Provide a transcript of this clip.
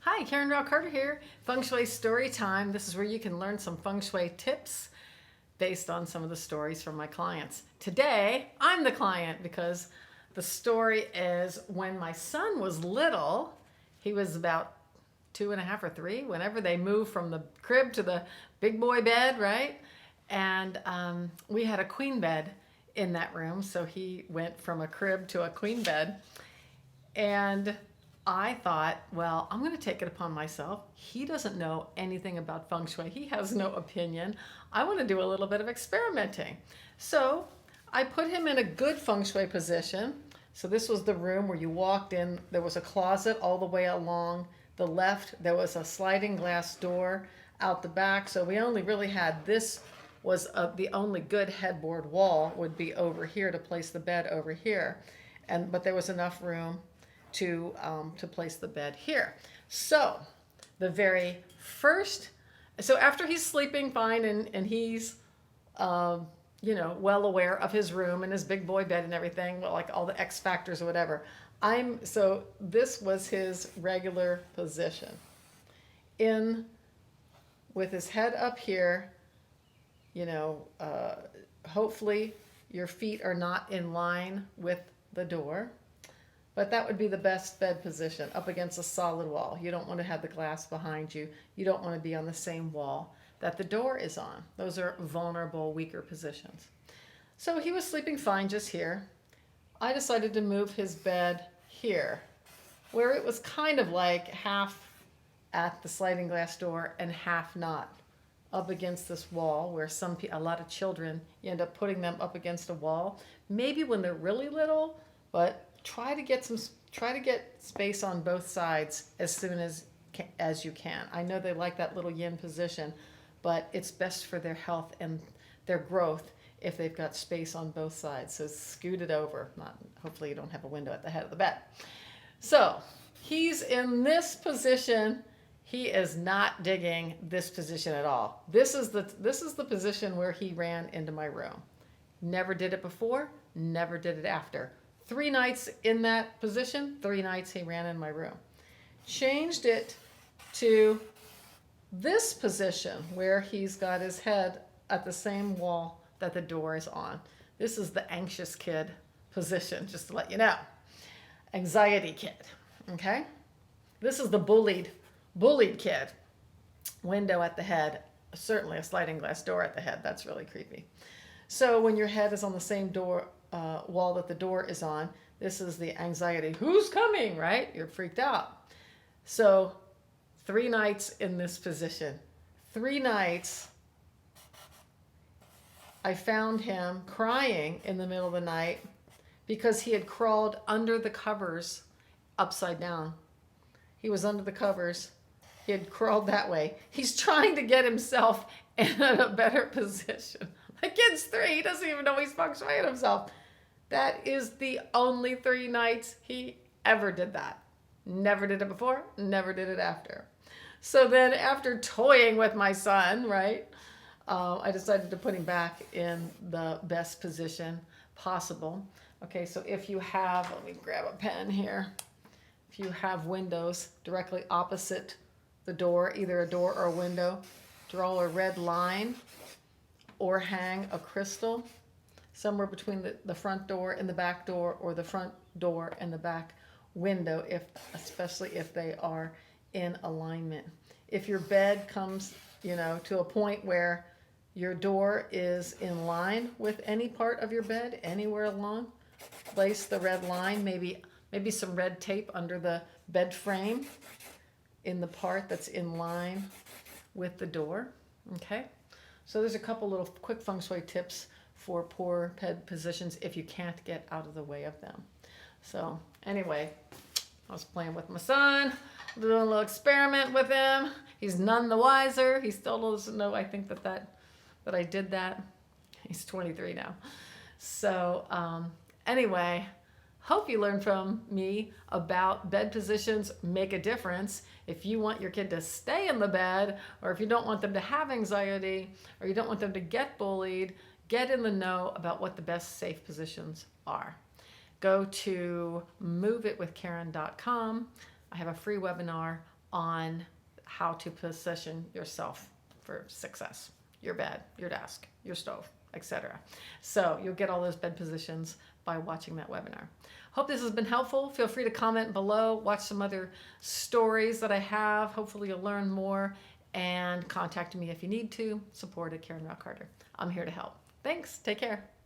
Hi, Karen Rao Carter here. Feng Shui Story Time. This is where you can learn some Feng Shui tips based on some of the stories from my clients. Today, I'm the client because the story is when my son was little, he was about 2.5 or 3, whenever they moved from the crib to the big boy bed, right? And we had a queen bed in that room, so he went from a crib to a queen bed. And I thought, well, I'm going to take it upon myself. He doesn't know anything about feng shui. He has no opinion. I want to do a little bit of experimenting. So I put him in a good feng shui position. So this was the room where you walked in. There was a closet all the way along the left. There was a sliding glass door out the back. So we only really had this was the only good headboard wall would be over here to place the bed over here. But there was enough room to place the bed here. So the very first, so after he's sleeping fine and he's, well aware of his room and his big boy bed and everything, well, like all the X factors or whatever, so this was his regular position. With his head up here, hopefully your feet are not in line with the door. But that would be the best bed position, up against a solid wall. You don't want to have the glass behind you. You don't want to be on the same wall that the door is on. Those are vulnerable, weaker positions. So he was sleeping fine just here. I decided to move his bed here, where it was kind of like half at the sliding glass door and half not, up against this wall where a lot of children, you end up putting them up against a wall, maybe when they're really little, but try to get space on both sides as soon as you can. I know they like that little yin position, but it's best for their health and their growth if they've got space on both sides. So scoot it over. Hopefully you don't have a window at the head of the bed. So he's in this position. He is not digging this position at all. This is the position where he ran into my room. Never did it before, never did it after. 3 nights in that position, 3 nights he ran in my room. Changed it to this position where he's got his head at the same wall that the door is on. This is the anxious kid position, just to let you know. Anxiety kid, okay? This is the bullied kid. Window at the head, certainly a sliding glass door at the head. That's really creepy. So when your head is on the same wall that the door is on, this is the anxiety. Who's coming, right? You're freaked out. So 3 nights in this position. 3 nights, I found him crying in the middle of the night because he had crawled under the covers upside down. He was under the covers. He had crawled that way. He's trying to get himself in a better position. The kid's 3. He doesn't even know he's feng shuiing himself. That is the only 3 nights he ever did that. Never did it before, never did it after. So then after toying with my son, right, I decided to put him back in the best position possible. Okay, so if you have, let me grab a pen here. If you have windows directly opposite the door, either a door or a window, draw a red line or hang a crystal somewhere between the front door and the back door, or the front door and the back window, especially if they are in alignment. If your bed comes, to a point where your door is in line with any part of your bed, anywhere along, place the red line, maybe some red tape under the bed frame in the part that's in line with the door, okay? So there's a couple little quick feng shui tips for poor bed positions if you can't get out of the way of them. So anyway, I was playing with my son, doing a little experiment with him. He's none the wiser. He still doesn't know, I think, that I did that. He's 23 now. So anyway, hope you learned from me about bed positions make a difference. If you want your kid to stay in the bed, or if you don't want them to have anxiety, or you don't want them to get bullied, get in the know about what the best safe positions are. Go to moveitwithkaren.com. I have a free webinar on how to position yourself for success, your bed, your desk, your stove, etc. So you'll get all those bed positions by watching that webinar. Hope this has been helpful. Feel free to comment below, watch some other stories that I have. Hopefully you'll learn more, and contact me if you need to. Support at Karen Rock Carter. I'm here to help. Thanks. Take care.